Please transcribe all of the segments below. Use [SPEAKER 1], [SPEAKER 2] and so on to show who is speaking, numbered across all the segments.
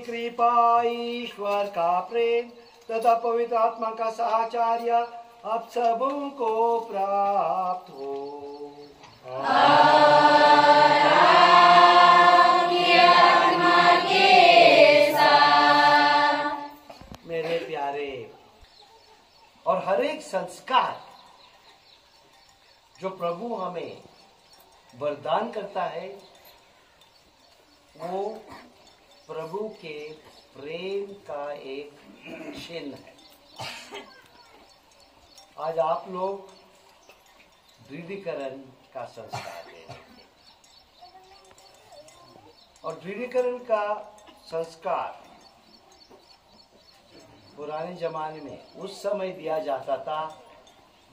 [SPEAKER 1] कृपा, ईश्वर का प्रेम तथा पवित्र आत्मा का साहचर्य आप सबको प्राप्त हो। मेरे प्यारे, और हर एक संस्कार जो प्रभु हमें वरदान करता है वो प्रभु के प्रेम का एक चिन्ह है। आज आप लोग दृढ़ीकरण का संस्कार ले रहे हैं और दृढ़ीकरण का संस्कार पुराने जमाने में उस समय दिया जाता था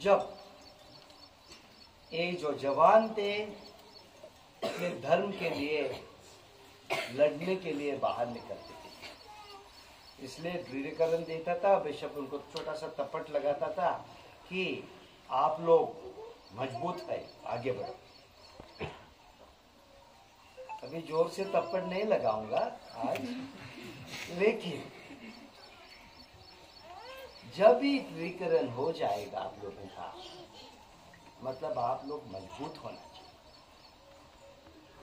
[SPEAKER 1] जब ये जो जवान थे अपने धर्म के लिए लड़ने के लिए बाहर निकलते थे, इसलिए दृढ़ीकरण देता था। बेशक उनको छोटा सा तपट लगाता था कि आप लोग मजबूत है, आगे बढ़ो। अभी जोर से तपट नहीं लगाऊंगा आज, लेकिन जब भी दृढ़ीकरण हो जाएगा आप लोगों का, मतलब आप लोग मजबूत होना चाहिए।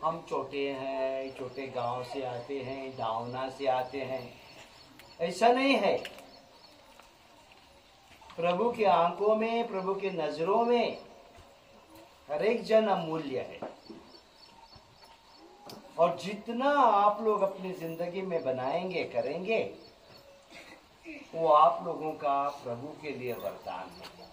[SPEAKER 1] हम छोटे हैं, छोटे गांव से आते हैं, डावना से आते हैं, ऐसा नहीं है। प्रभु के आंखों में, प्रभु के नजरों में हर एक जन अमूल्य है। और जितना आप लोग अपनी जिंदगी में बनाएंगे, करेंगे, वो आप लोगों का प्रभु के लिए वरदान है।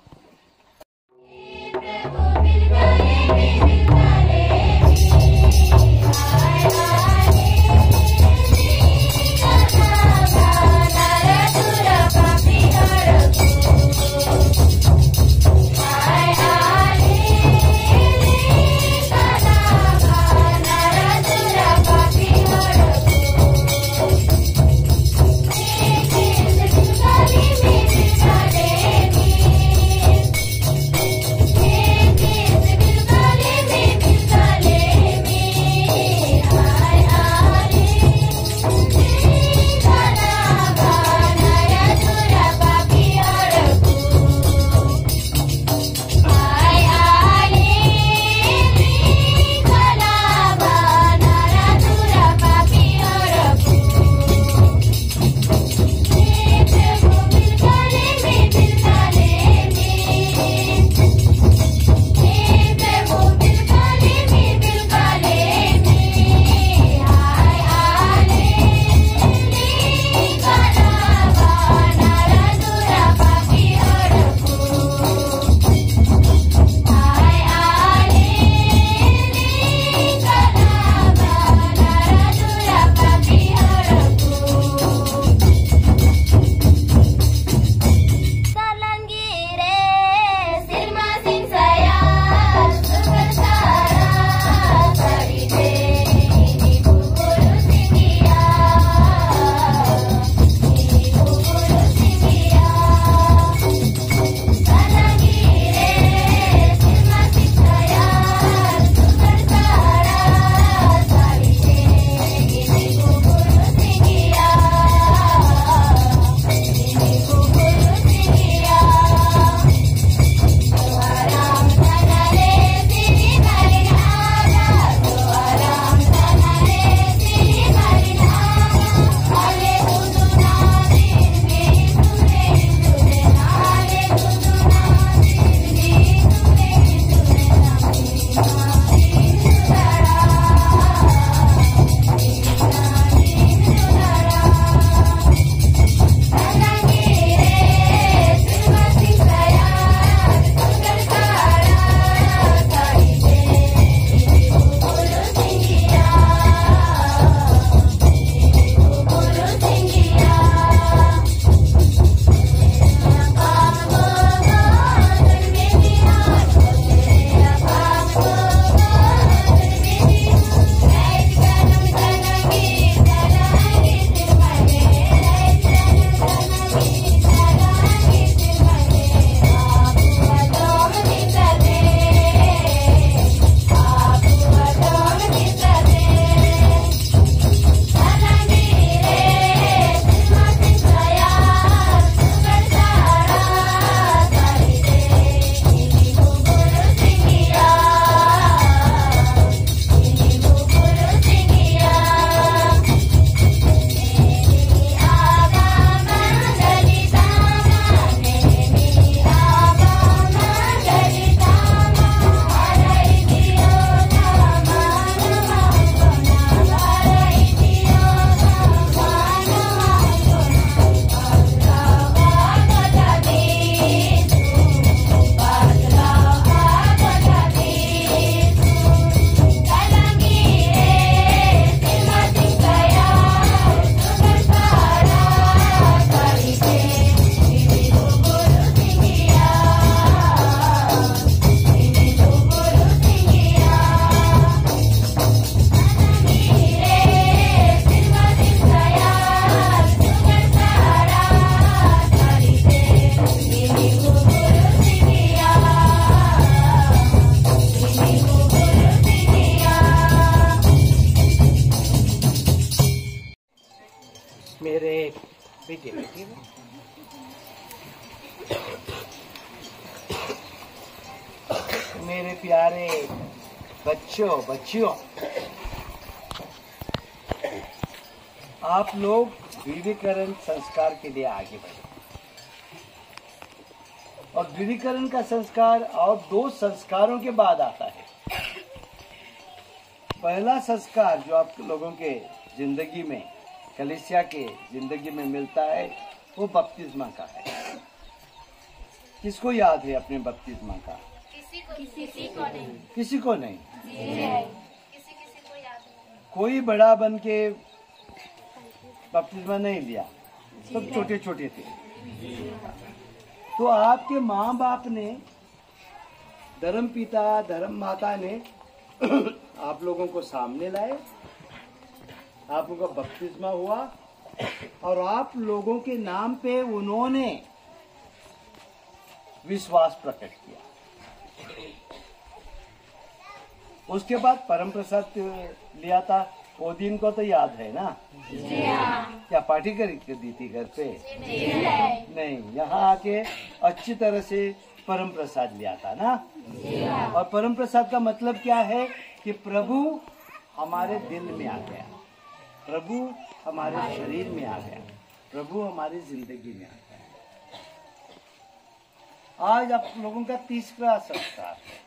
[SPEAKER 1] बेटे बेटे मेरे प्यारे बच्चों बच्चियों, आप लोग विविकरण संस्कार के लिए आगे बढ़े। और विविकरण का संस्कार और 2 संस्कारों के बाद आता है। पहला संस्कार जो आप लोगों के जिंदगी में, कलीसिया के जिंदगी में मिलता है, वो बपतिस्मा का है। किसको याद है अपने बपतिस्मा का?
[SPEAKER 2] किसी को नहीं।
[SPEAKER 1] किसी को नहीं?
[SPEAKER 2] किसी को याद नहीं।
[SPEAKER 1] कोई बड़ा बन के बपतिस्मा नहीं लिया, सब छोटे छोटे थे। तो आपके माँ बाप ने, धर्म पिता धर्म माता ने आप लोगों को सामने लाए, आप लोगों का बपतिस्मा हुआ और आप लोगों के नाम पे उन्होंने विश्वास प्रकट किया। उसके बाद परम प्रसाद लिया था। वो दिन को तो याद है ना? क्या पार्टी कर दी थी घर पे? नहीं, यहाँ आके अच्छी तरह से परम प्रसाद लिया था ना? और परम प्रसाद का मतलब क्या है कि प्रभु हमारे दिल में आ गया, प्रभु हमारे शरीर में आ गया, प्रभु हमारी जिंदगी में आ गया। आज आप लोगों का तीसरा संस्कार है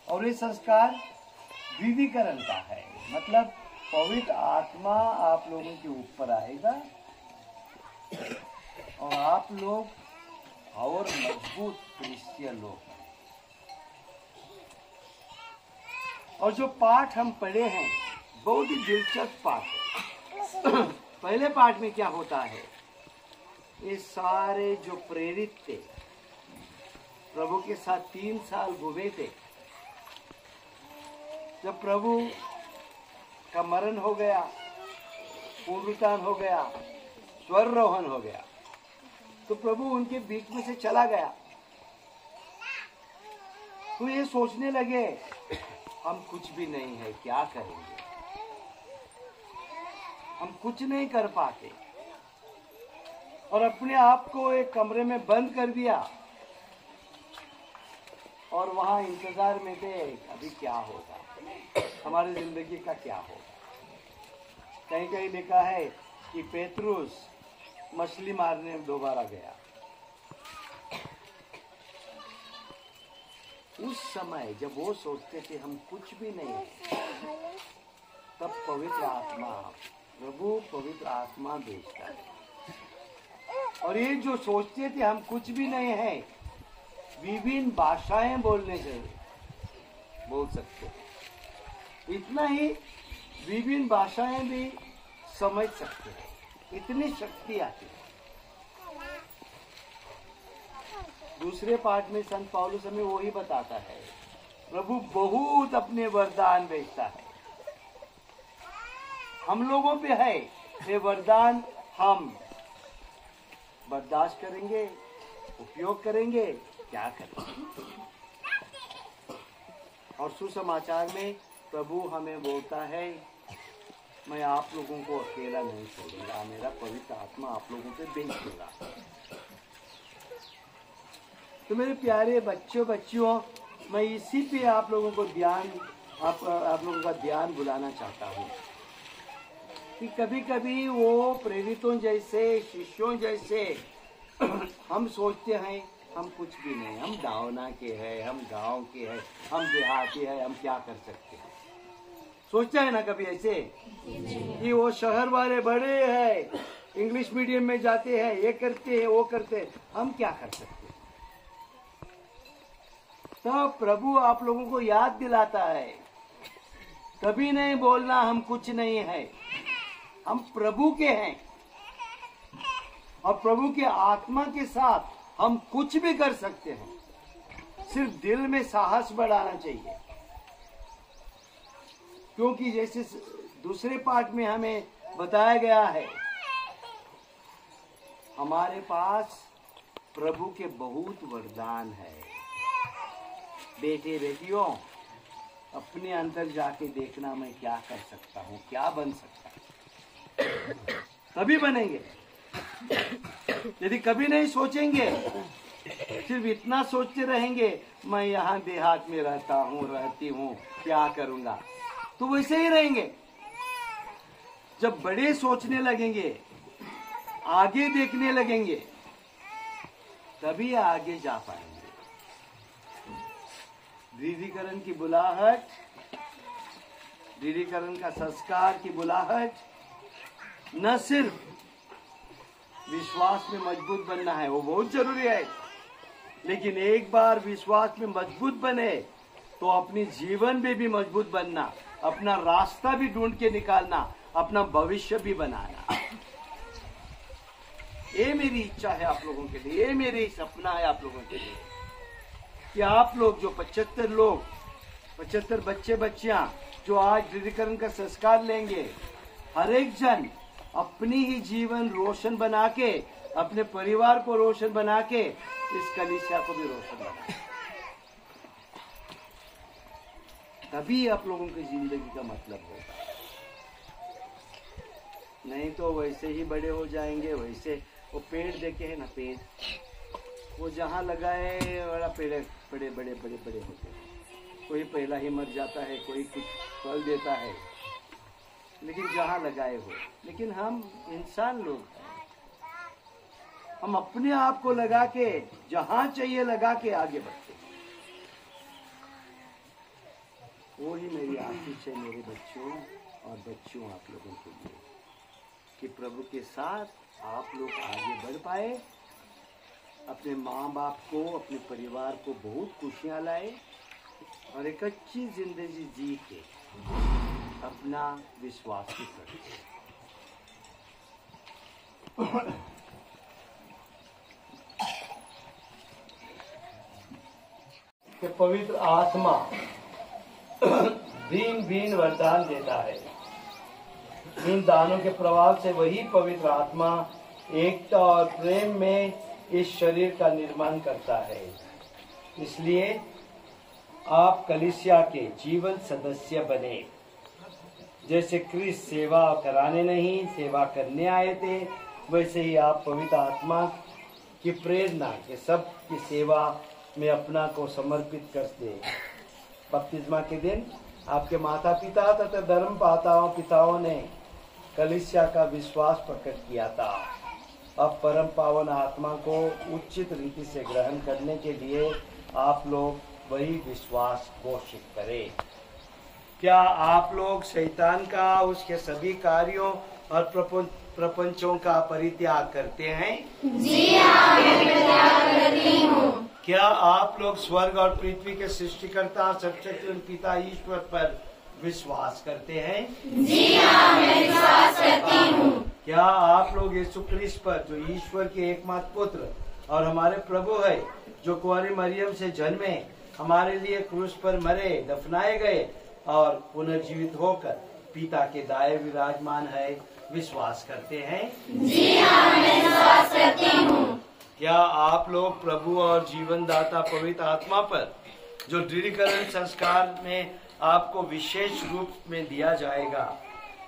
[SPEAKER 1] और ये संस्कार विविकरण का है। मतलब पवित्र आत्मा आप लोगों के ऊपर आएगा और आप लोग और मजबूत क्रिश्चियन लोग हैं। और जो पाठ हम पढ़े हैं बहुत ही दिलचस्प पाठ है। पहले पाठ में क्या होता है? ये सारे जो प्रेरित थे, प्रभु के साथ 3 साल घूमे थे, जब प्रभु का मरण हो गया, पुनरुत्थान हो गया, स्वर्गारोहण हो गया, तो प्रभु उनके बीच में से चला गया। तो ये सोचने लगे हम कुछ भी नहीं है, क्या करेंगे? हम कुछ नहीं कर पाते और अपने आप को एक कमरे में बंद कर दिया और वहां इंतजार में थे अभी क्या होगा, हमारी जिंदगी का क्या होगा। कहीं कहीं लिखा है कि पेतरुस मछली मारने दोबारा गया। उस समय जब वो सोचते थे हम कुछ भी नहीं है, तब पवित्र आत्मा, प्रभु पवित्र आत्मा भेजता है। और ये जो सोचते थे हम कुछ भी नहीं है, विभिन्न भाषाएं बोलने से बोल सकते हैं। इतना ही, विभिन्न भाषाएं भी समझ सकते हैं, इतनी शक्ति आती है। दूसरे पाठ में संत पौलुस हमें वही बताता है, प्रभु बहुत अपने वरदान भेजता है। हम लोगों पे है ये वरदान, हम बर्दाश्त करेंगे, उपयोग करेंगे, क्या करेंगे। और सुसमाचार में प्रभु हमें बोलता है मैं आप लोगों को अकेला नहीं छोड़ूंगा, मेरा पवित्र आत्मा आप लोगों पे भेज दूंगा। तो मेरे प्यारे बच्चों बच्चियों, मैं इसी पे आप लोगों को आप लोगों का ध्यान बुलाना चाहता हूँ कि कभी कभी वो प्रेरितों जैसे, शिष्यों जैसे हम सोचते हैं हम कुछ भी नहीं, हम दावना के हैं, हम गांव के हैं, हम देहाती हैं, हम क्या कर सकते हैं। सोचता है ना कभी ऐसे कि वो शहर वाले बड़े हैं, इंग्लिश मीडियम में जाते हैं, ये करते हैं वो करते हैं, हम क्या कर सकते हैं। तो प्रभु आप लोगों को याद दिलाता है, कभी नहीं बोलना हम कुछ नहीं है, हम प्रभु के हैं और प्रभु के आत्मा के साथ हम कुछ भी कर सकते हैं। सिर्फ दिल में साहस बढ़ाना चाहिए, क्योंकि जैसे दूसरे पाठ में हमें बताया गया है, हमारे पास प्रभु के बहुत वरदान है। बेटे बेटियों, अपने अंदर जाके देखना मैं क्या कर सकता हूँ, क्या बन सकता हूँ। कभी बनेंगे? यदि कभी नहीं सोचेंगे, सिर्फ इतना सोचते रहेंगे, मैं यहाँ देहात में रहता हूँ, रहती हूँ, क्या करूंगा, तो वैसे ही रहेंगे। जब बड़े सोचने लगेंगे, आगे देखने लगेंगे, तभी आगे जा पाएंगे। दृढ़ीकरण की बुलाहट, दृढ़ीकरण का संस्कार की बुलाहट, न सिर्फ विश्वास में मजबूत बनना है, वो बहुत जरूरी है, लेकिन एक बार विश्वास में मजबूत बने तो अपनी जीवन में भी मजबूत बनना, अपना रास्ता भी ढूंढ के निकालना, अपना भविष्य भी बनाना। ये मेरी इच्छा है आप लोगों के लिए, ये मेरी सपना है आप लोगों के लिए कि आप लोग जो 75 बच्चे बच्चियां जो आज दृढ़ीकरण का संस्कार लेंगे, हर एक जन अपनी ही जीवन रोशन बना के, अपने परिवार को रोशन बना के, इस कलीसिया को भी रोशन बना, तभी आप लोगों की जिंदगी का मतलब होगा। नहीं तो वैसे ही बड़े हो जाएंगे। वैसे वो पेड़ देखे है ना, पेड़ वो जहाँ लगाए बड़ा पेड़ बड़े बड़े बड़े बड़े होते हैं। कोई पहला ही मर जाता है, कोई कुछ फल देता है, लेकिन जहाँ लगाए हो। लेकिन हम इंसान लोग हैं, हम अपने आप को लगा के जहाँ चाहिए लगा के आगे बढ़ते हैं। वो ही मेरी आशीष है मेरे बच्चों और बच्चियों आप लोगों के लिए, कि प्रभु के साथ आप लोग आगे बढ़ पाए, अपने माँ बाप को, अपने परिवार को बहुत खुशियाँ लाए और एक अच्छी जिंदगी जी के अपना विश्वास भी करें। कि पवित्र आत्मा दीन बीन वरदान देता है। इन दानों के प्रभाव से वही पवित्र आत्मा एकता और प्रेम में इस शरीर का निर्माण करता है। इसलिए आप कलीसिया के जीवन सदस्य बने। जैसे क्रिस्त सेवा कराने नहीं, सेवा करने आए थे, वैसे ही आप पवित्र आत्मा की प्रेरणा के सब की सेवा में अपना को समर्पित कर दे। बपतिस्मा के दिन आपके माता पिता तथा धर्म पिताओं ने कलीसिया का विश्वास प्रकट किया था। अब परम पावन आत्मा को उचित रीति से ग्रहण करने के लिए आप लोग वही विश्वास घोषित करें। क्या आप लोग शैतान का, उसके सभी कार्यों और प्रपंचों का परित्याग करते हैं?
[SPEAKER 2] जी हाँ, मैं परित्याग करती हूँ।
[SPEAKER 1] क्या आप लोग स्वर्ग और पृथ्वी के सृष्टिकर्ता सर्वशक्तिमान पिता ईश्वर पर विश्वास करते हैं?
[SPEAKER 2] जी हाँ, मैं विश्वास करती हूँ।
[SPEAKER 1] क्या आप लोग यीशु क्रैस्ट पर, जो ईश्वर के एकमात्र पुत्र और हमारे प्रभु है, जो कुंवारी मरियम से जन्मे, हमारे लिए क्रूस पर मरे, दफनाए गए और पुनर्जीवित होकर पिता के दाएं विराजमान है, विश्वास करते हैं?
[SPEAKER 2] जी हाँ, मैं विश्वास करती हूँ।
[SPEAKER 1] क्या आप लोग प्रभु और जीवन दाता पवित्र आत्मा पर, जो दृढ़ीकरण संस्कार में आपको विशेष रूप में दिया जाएगा,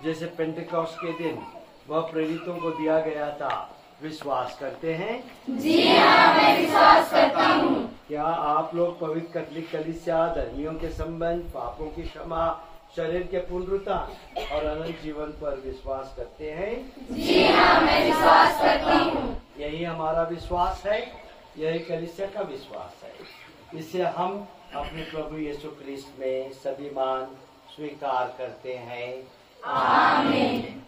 [SPEAKER 1] जैसे पेंटेकोस्ट के दिन वह प्रेरितों को दिया गया था, विश्वास करते हैं?
[SPEAKER 2] जी हाँ, मैं विश्वास करती हूँ।
[SPEAKER 1] क्या आप लोग पवित्र कैथोलिक कलीसिया, धर्मियों के संबंध, पापों की क्षमा, शरीर के पुनरुत्थान और अनंत जीवन पर विश्वास करते हैं?
[SPEAKER 2] जी हाँ, मैं विश्वास करती हूँ।
[SPEAKER 1] यही हमारा विश्वास है, यही कलीसिया का विश्वास है। इससे हम अपने प्रभु यीशु ख्रिस्त में सभी मान स्वीकार करते हैं।
[SPEAKER 2] आमीन।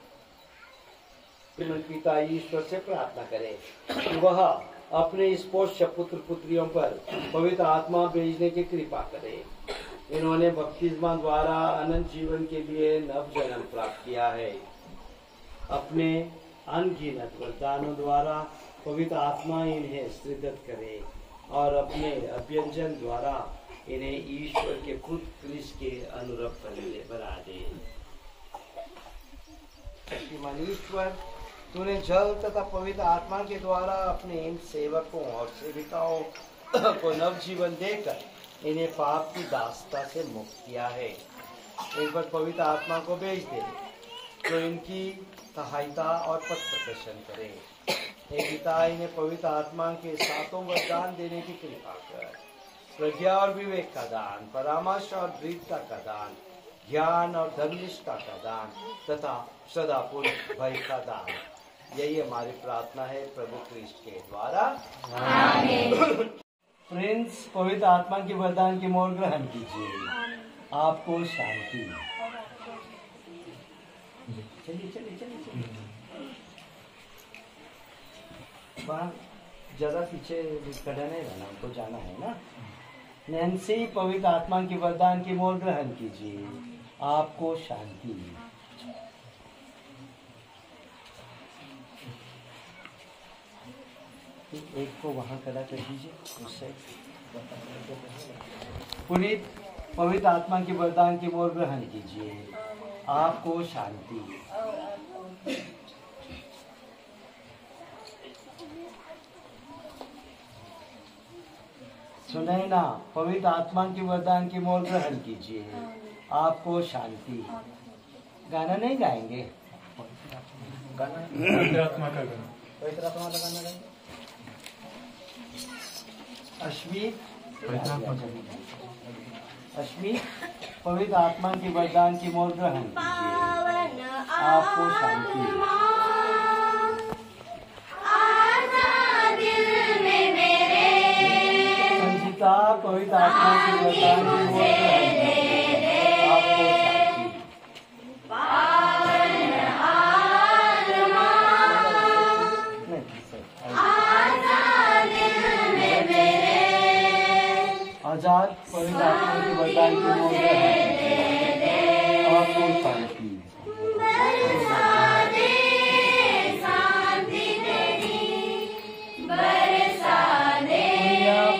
[SPEAKER 1] पिता ईश्वर से प्रार्थना करें कि वह अपने इस पोष्य पुत्र पुत्रियों पर पवित्र आत्मा भेजने की कृपा करे। इन्होंने बपतिस्मा द्वारा अनंत जीवन के लिए नव जन्म प्राप्त किया है। अपने अनगिनत वरदानों द्वारा पवित्र आत्मा इन्हें सृजित करे और अपने अभ्यंजन द्वारा इन्हें ईश्वर के पुत्र क्रिस्त के अनुरूप बना दे। शक्तिमान ईश्वर, तूने जल तथा पवित्र आत्मा के द्वारा अपने इन सेवकों और सेविकाओं को नव जीवन देकर इन्हें पाप की दासता से मुक्त किया है। एक बार पवित्र आत्मा को भेज दे, जो इनकी सहायता और पथ प्रदर्शन करे। हे पिता, इन्हें पवित्र आत्मा के सातों वरदान देने की कृपा कर। प्रज्ञा और विवेक का दान, परामर्श और दृढ़ता का दान, ज्ञान और धर्मनिष्ठा का दान तथा सदापूर्ण भय का दान। यही हमारी प्रार्थना है प्रभु क्रिस्ट के द्वारा, आमीन। प्रिंस, पवित्र आत्मा के वरदान की मोर ग्रहण कीजिए। आपको शांति। चलिए चलिए चलिए चलिए, वहाँ ज्यादा पीछे खड़ा नहीं रहना, हमको जाना है ना। नैन्सी, पवित्र आत्मा के वरदान की मोर ग्रहण कीजिए। आपको शांति। एक को वहाँ खड़ा कर दीजिए उससे। पुनीत, पवित्र आत्मा के वरदान की मोर ग्रहण कीजिए। आपको शांति। सुनैना, पवित्र आत्मा के वरदान की मोर ग्रहण कीजिए। आपको शांति। गाना नहीं गाएंगे, गाना पवित्र आत्मा का गाना, पवित्र आत्मा का गाना गाएंगे। अश्मित, अश्मित, पवित्र आत्मा के वरदान की मोर ग्रहण कीजिए। आपको शांति। संचिता, पवित्र आत्मा के वरदान की मोर ग्रहण कीजिए। आपको शांति। आजाद, पवित्र आत्मा के वरदान की मोर ग्रहण कीजिए। आपको शांति।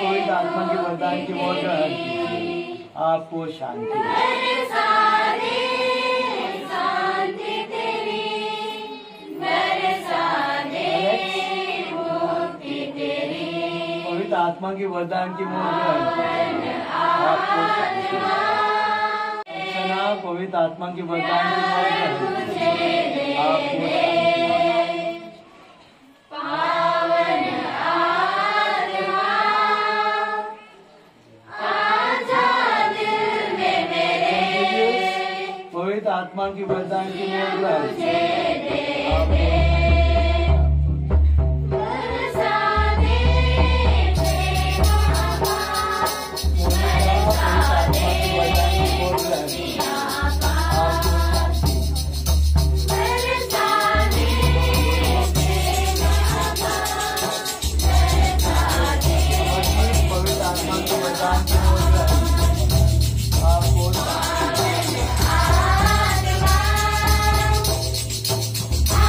[SPEAKER 1] पवित्र आत्मा के वरदान की मोर ग्रहण कीजिए। आपको शांति। पवित्र आत्मा के वरदान की मोर ग्रहण कीजिए। आपको शांति। पवित्र आत्मा के वरदान की मोर ग्रहण कीजिए। आपको पवित्र आत्मा की वरदान की मोर ग्रहण कीजिए।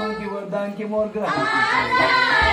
[SPEAKER 1] आत्मा के वरदान की मोर ग्रहण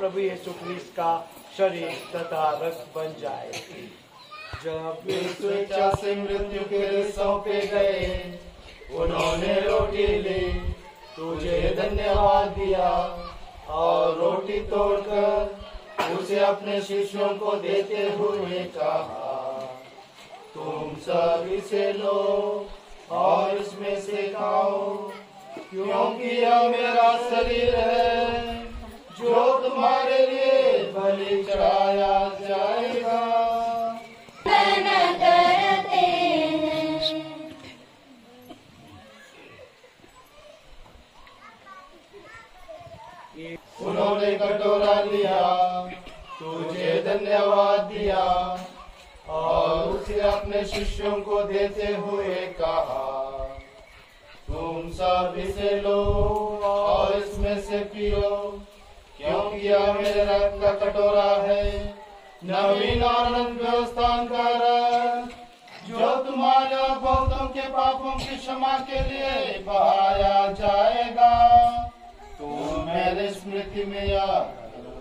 [SPEAKER 3] प्रभु यीशु क्रिस्त का शरीर तथा रक्त बन जाएगी। जब वे स्वेच्छा से मृत्यु के लिए सौंपे गए, उन्होंने रोटी ली, तुझे धन्यवाद दिया और रोटी तोड़कर उसे अपने शिष्यों को देते हुए कहा, तुम सब इसे लो और इसमें से खाओ, क्योंकि यह मेरा शरीर है जो तुम्हारे लिए बलि चढ़ाया जाएगा। उन्होंने कटोरा लिया, तुझे धन्यवाद दिया और उसे अपने शिष्यों को देते हुए कहा, तुम सब इसे लो और इसमें से पियो, क्योंकि यह मेरे रक्त का कटोरा है, नवीन और अनंत व्यवस्था का रक्त, जो तुम्हारे और बहुतों के पापों की क्षमा के लिए बहाया जाएगा। तुम मेरे स्मृति में याद करो।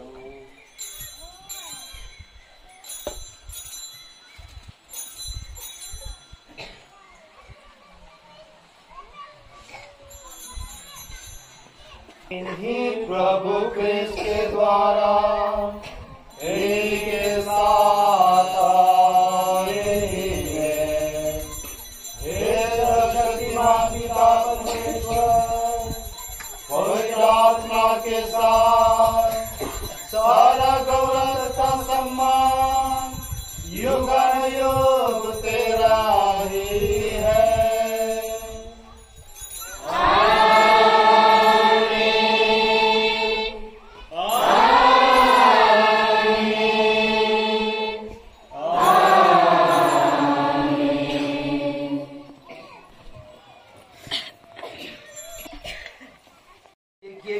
[SPEAKER 3] इन्हीं प्रभु क्रिस्त के द्वारा एक साथ आए हैं। हे सर्वशक्तिमान पिता परमेश्वर, पवित्र आत्मा के साथ सारा गौरव तथा सम्मान युगानुयुग तेरा ही है।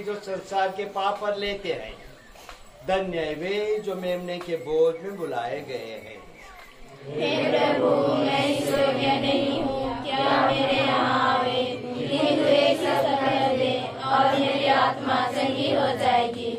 [SPEAKER 1] जो संसार के पाप पर लेते हैं, धन्य है वे जो मेमने के बोझ में बुलाए गए हैं।
[SPEAKER 2] हे प्रभु, मैं इस योग्य नहीं हूँ कि आप मेरे यहाँ आवे, किंतु एक शब्द कह दे और मेरी आत्मा चंगी हो जाएगी।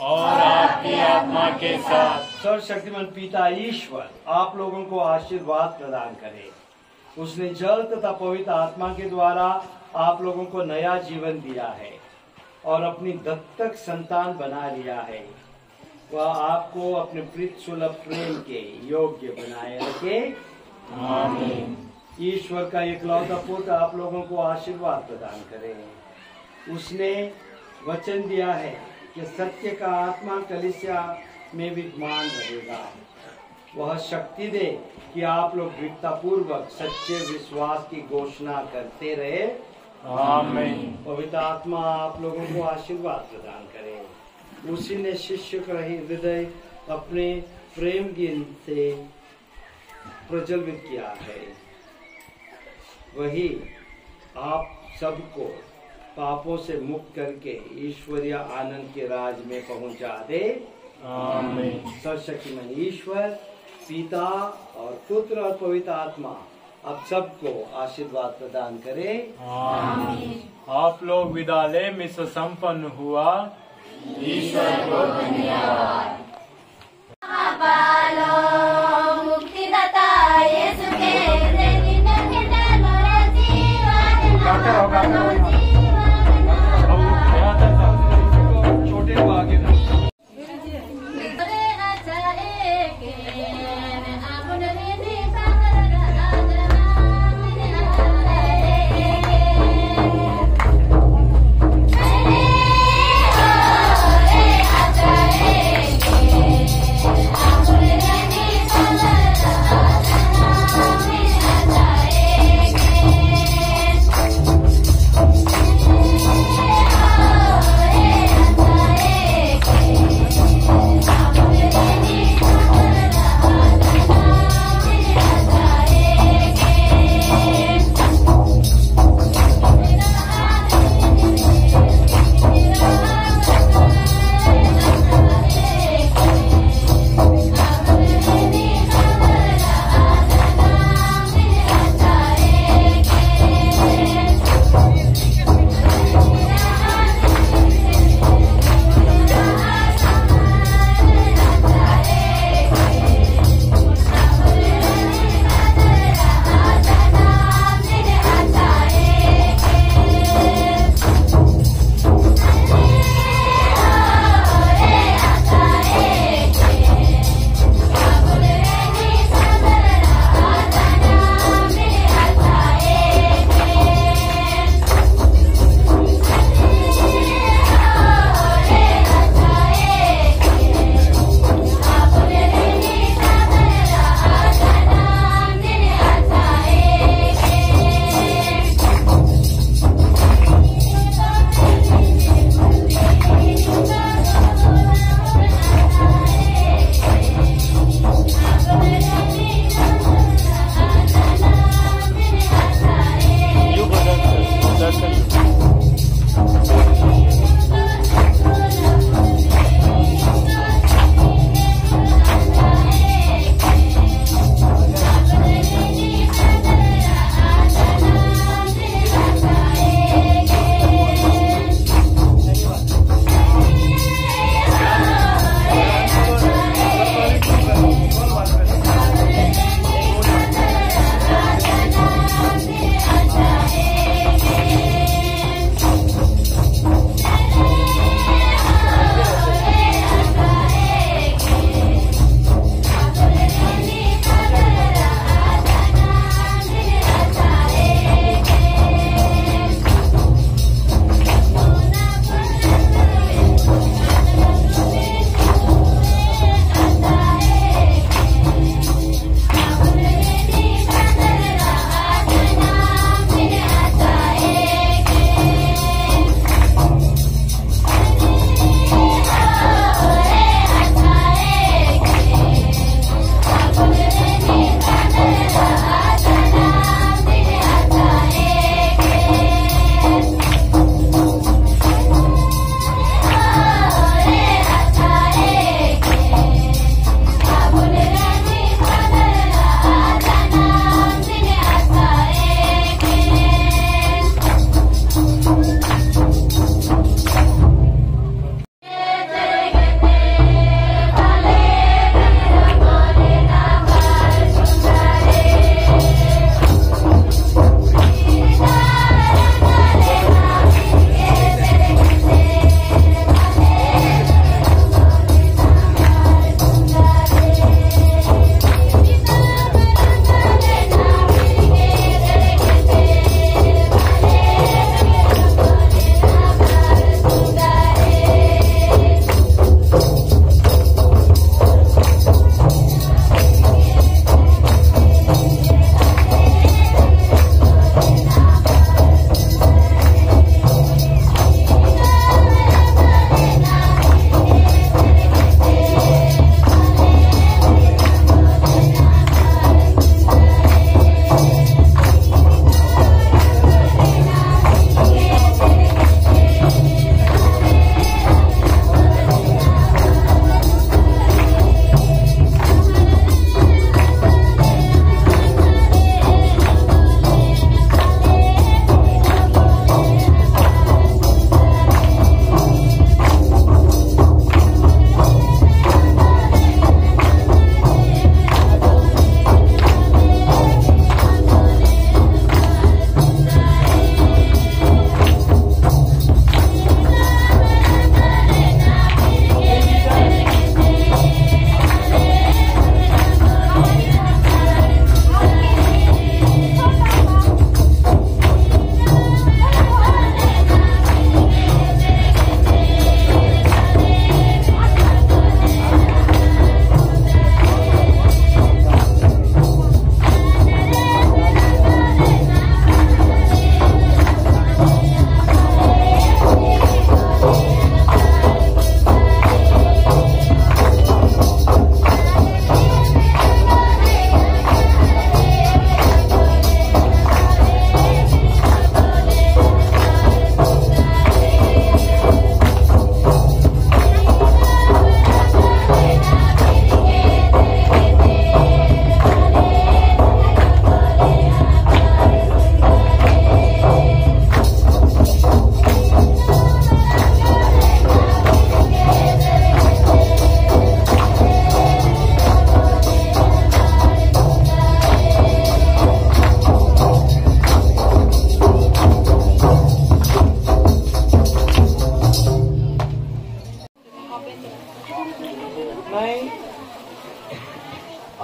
[SPEAKER 3] और आपकी आत्मा के साथ।
[SPEAKER 1] सर्वशक्तिमान पिता ईश्वर आप लोगों को आशीर्वाद प्रदान करे। उसने जल तथा पवित्र आत्मा के द्वारा आप लोगों को नया जीवन दिया है और अपनी दत्तक संतान बना लिया है। वह आपको अपने प्रीत सुलभ प्रेम के योग्य बनाए रखे।
[SPEAKER 3] आमीन।
[SPEAKER 1] ईश्वर का एकलौता पुत्र आप लोगों को आशीर्वाद प्रदान करे। उसने वचन दिया है कि सत्य का आत्मा कलीसिया में विद्यमान रहेगा। वह शक्ति दे कि आप लोग दृढ़तापूर्वक सच्चे विश्वास की घोषणा करते रहे।
[SPEAKER 3] आमीन।
[SPEAKER 1] पवित्र आत्मा आप लोगों को आशीर्वाद प्रदान करे। उसी ने शिष्य का हृदय अपने प्रेम गिन से प्रज्वलित किया है। वही आप सबको पापों से मुक्त करके ईश्वरीय आनंद के राज में पहुंचा दे।
[SPEAKER 3] आमीन।
[SPEAKER 1] सर्वशक्तिमान ईश्वर पिता और पुत्र और पवित्र आत्मा आप सबको आशीर्वाद प्रदान करे।
[SPEAKER 3] आमीन। आप लोग विद्यालय में संपन्न हुआ। ईश्वर को धन्यवाद।
[SPEAKER 2] मुक्तिदाता यीशु के दिन के मोरा जीवन
[SPEAKER 1] छोटे को आगे ना।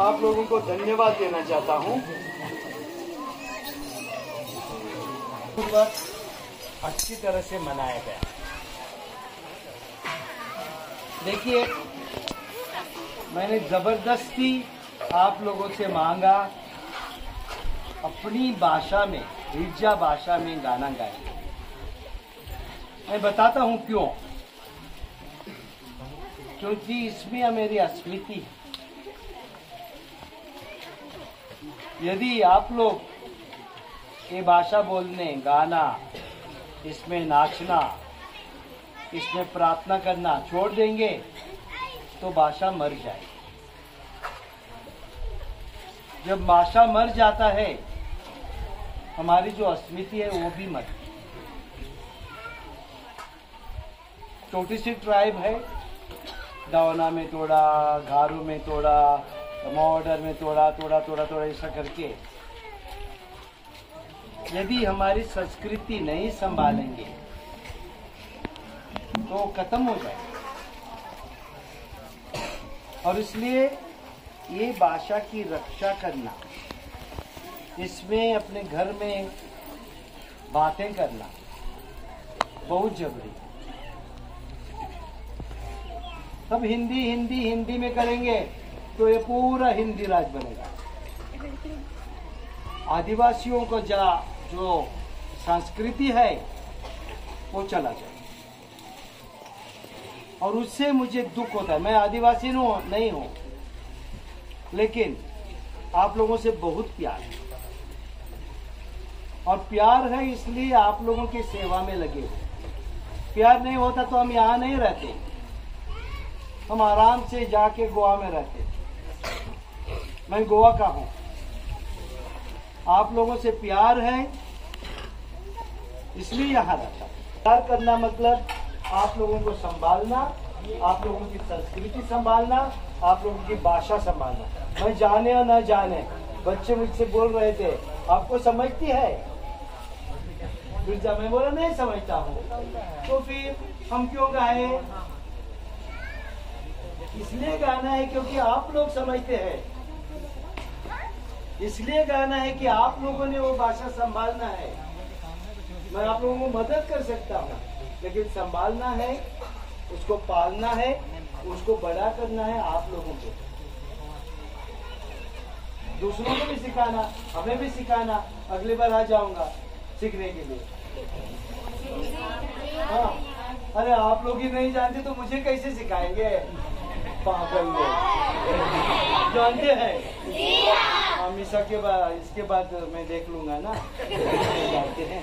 [SPEAKER 1] आप लोगों को धन्यवाद देना चाहता हूँ। अच्छी तरह से मनाया गया। देखिए, मैंने जबरदस्ती आप लोगों से मांगा अपनी भाषा में, हिज्जा भाषा में गाना गाइए। मैं बताता हूं क्यों। क्योंकि इसमें मेरी अस्मिति है। यदि आप लोग ये भाषा बोलने, गाना, इसमें नाचना, इसमें प्रार्थना करना छोड़ देंगे तो भाषा मर जाएगी। जब भाषा मर जाता है, हमारी जो अस्मिति है वो भी मर। छोटी सी ट्राइब है, दावना में तोड़ा, घारू में तोड़ा, मॉडर में तोड़ा, थोड़ा ऐसा करके यदि हमारी संस्कृति नहीं संभालेंगे तो खत्म हो जाएगा। और इसलिए ये भाषा की रक्षा करना, इसमें अपने घर में बातें करना बहुत जरूरी है। सब हिंदी हिंदी हिंदी में करेंगे तो ये पूरा हिंदी राज बनेगा। आदिवासियों को जो संस्कृति है वो चला जाए। और उससे मुझे दुख होता है। मैं आदिवासी नहीं हूं, लेकिन आप लोगों से बहुत प्यार है। और प्यार है इसलिए आप लोगों की सेवा में लगे हुए। प्यार नहीं होता तो हम यहाँ नहीं रहते, हम आराम से जाके गोवा में रहते। मैं गोवा का हूं। आप लोगों से प्यार है इसलिए यहाँ रहता। प्यार करना मतलब आप लोगों को संभालना, आप लोगों की संस्कृति संभालना, आप लोगों की भाषा संभालना। मैं जाने और न जाने, बच्चे मुझसे बोल रहे थे आपको समझती है? फिर जब मैं बोला नहीं समझता हूँ, तो फिर हम क्यों गाए? इसलिए गाना है क्योंकि आप लोग समझते हैं। इसलिए गाना है कि आप लोगों ने वो भाषा संभालना है। मैं आप लोगों को मदद कर सकता हूँ, लेकिन संभालना है, उसको पालना है, उसको बड़ा करना है आप लोगों को। दूसरों को भी सिखाना, हमें भी सिखाना। अगली बार आ जाऊंगा सीखने के लिए। हाँ, अरे आप लोग ही नहीं जानते तो मुझे कैसे सिखाएंगे? पागल लोग जानते हैं। हमेशा के बाद इसके बाद मैं देख लूंगा ना, जानते हैं।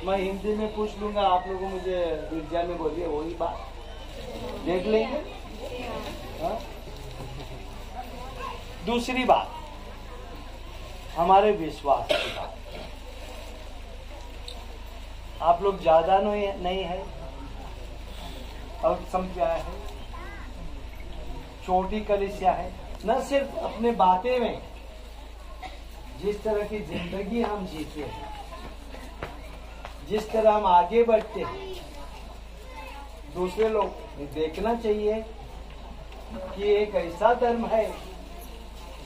[SPEAKER 1] मैं हिंदी में पूछ लूंगा, आप लोगों मुझे गिरजा में बोलिए, वही बात देख लेंगे। हाँ? दूसरी बात, हमारे विश्वास की बात। आप लोग ज्यादा नहीं है, अल्पसंख्या है, छोटी कलीसिया है। न सिर्फ अपने बातें में, जिस तरह की जिंदगी हम जीते हैं, जिस तरह हम आगे बढ़ते हैं, दूसरे लोग देखना चाहिए कि एक ऐसा धर्म है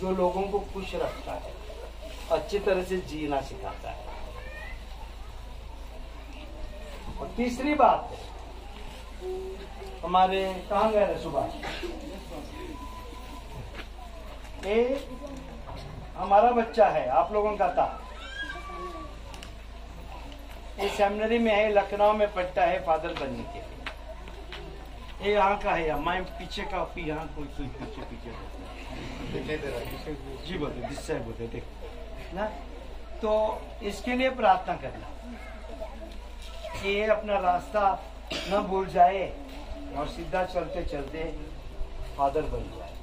[SPEAKER 1] जो लोगों को खुश रखता है, अच्छी तरह से जीना सिखाता है। और तीसरी बात है, हमारे कहाँ गए रे सुभाष? ये हमारा बच्चा है, आप लोगों का था। ये सेमिनरी में है, लखनऊ में पढ़ता है फादर बनने के लिए। ये यहाँ का है, मैं पीछे का यहाँ कोई पीछे जी बोलते जिससे बोलते देख ना। तो इसके लिए प्रार्थना करना कि ये अपना रास्ता न भूल जाए और सीधा चलते चलते फादर बन जाए।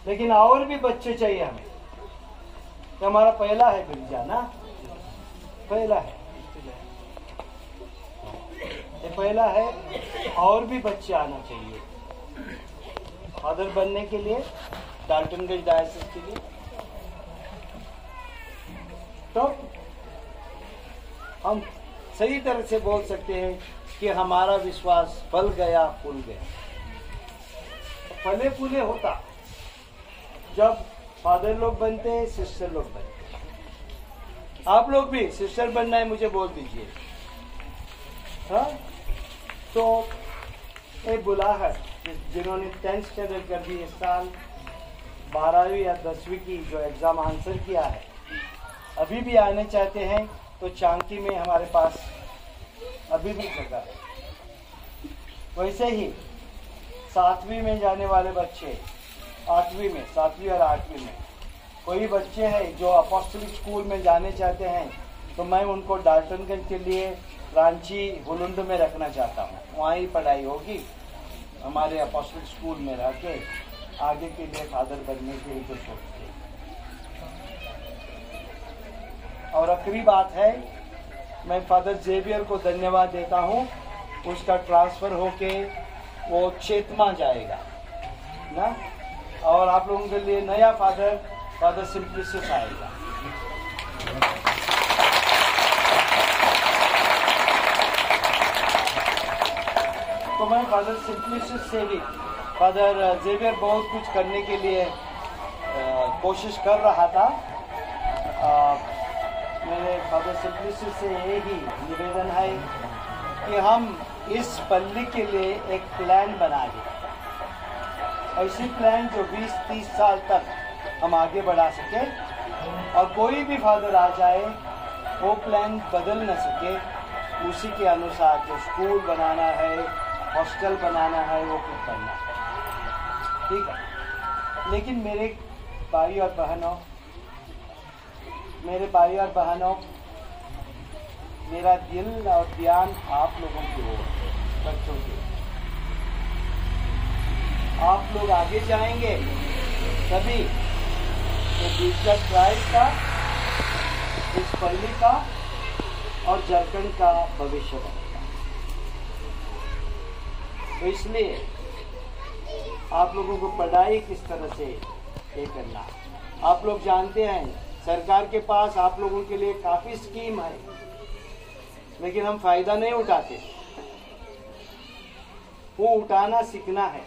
[SPEAKER 1] लेकिन और भी बच्चे चाहिए हमें। तो हमारा पहला है बिरजा ना, पहला है, ये पहला है। और भी बच्चे आना चाहिए फादर बनने के लिए, डाल्टनगंज डायसिस के लिए। तो हम सही तरह से बोल सकते हैं कि हमारा विश्वास फल गया, फूल गया। फले फूले होता जब फादर लोग बनते हैं, सिस्टर लोग बनते हैं। आप लोग भी सिस्टर बनना है मुझे बोल दीजिए। हाँ, तो एक बुलाहट जिन्होंने 10th स्टैंडर्ड कर दी इस साल, 12वीं या 10वीं की जो एग्जाम आंसर किया है, अभी भी आने चाहते हैं तो चांकी में हमारे पास अभी भी जगह है। वैसे ही 7वीं में जाने वाले बच्चे, 7वीं और 8वीं में कोई बच्चे हैं जो अपोस्टलिक स्कूल में जाने चाहते हैं, तो मैं उनको डाल्टनगंज के लिए रांची हुलुंड में रखना चाहता हूँ। वहाँ ही पढ़ाई होगी, हमारे अपोस्टलिक स्कूल में रह के आगे के लिए फादर बनने के लिए सोचते हैं। और आखिरी बात है, मैं फादर जेवियर को धन्यवाद देता हूँ, उसका ट्रांसफर होके वो चेतमा जाएगा ना, और आप लोगों के लिए नया फादर सिंप्लिसिस आएगा। तो मैं फादर सिंप्लिसिस से भी, फादर जेवियर बहुत कुछ करने के लिए कोशिश कर रहा था। मेरे फादर सिंप्लिसिस से यही निवेदन है कि हम इस पल्ली के लिए एक प्लान बना दें, ऐसी प्लान जो 20-30 साल तक हम आगे बढ़ा सके, और कोई भी फादर आ जाए वो प्लान बदल न सके, उसी के अनुसार जो स्कूल बनाना है, हॉस्टल बनाना है, वो कुछ करना है, ठीक है। लेकिन मेरे भाई और बहनों, मेरा दिल और ध्यान आप लोगों की ओर है, बच्चों की। आप लोग आगे जाएंगे तभी तो जीसस क्राइस्ट का, इस पल्ली का और झारखंड का भविष्य बनेगा। तो इसलिए आप लोगों को पढ़ाई किस तरह से ये करना, आप लोग जानते हैं सरकार के पास आप लोगों के लिए काफी स्कीम है, लेकिन हम फायदा नहीं उठाते। वो उठाना सीखना है।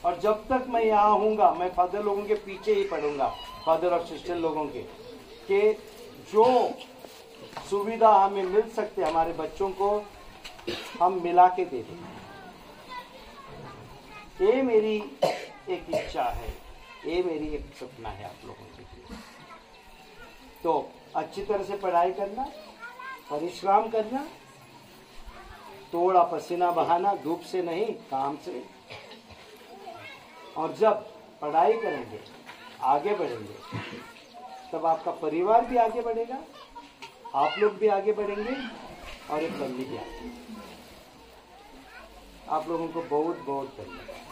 [SPEAKER 1] और जब तक मैं यहाँ हूँगा, मैं फादर लोगों के पीछे ही पढ़ूंगा, फादर और सिस्टर लोगों के जो सुविधा हमें मिल सकते हमारे बच्चों को, हम मिला के दे दें। ये मेरी एक इच्छा है, ये मेरी एक सपना है आप लोगों के लिए। तो अच्छी तरह से पढ़ाई करना, परिश्रम करना, थोड़ा पसीना बहाना, धूप से नहीं काम से। और जब पढ़ाई करेंगे, आगे बढ़ेंगे, तब आपका परिवार भी आगे बढ़ेगा, आप लोग भी आगे बढ़ेंगे, और एक पल्ली भी आगे। आप लोगों को बहुत बहुत धन्यवाद।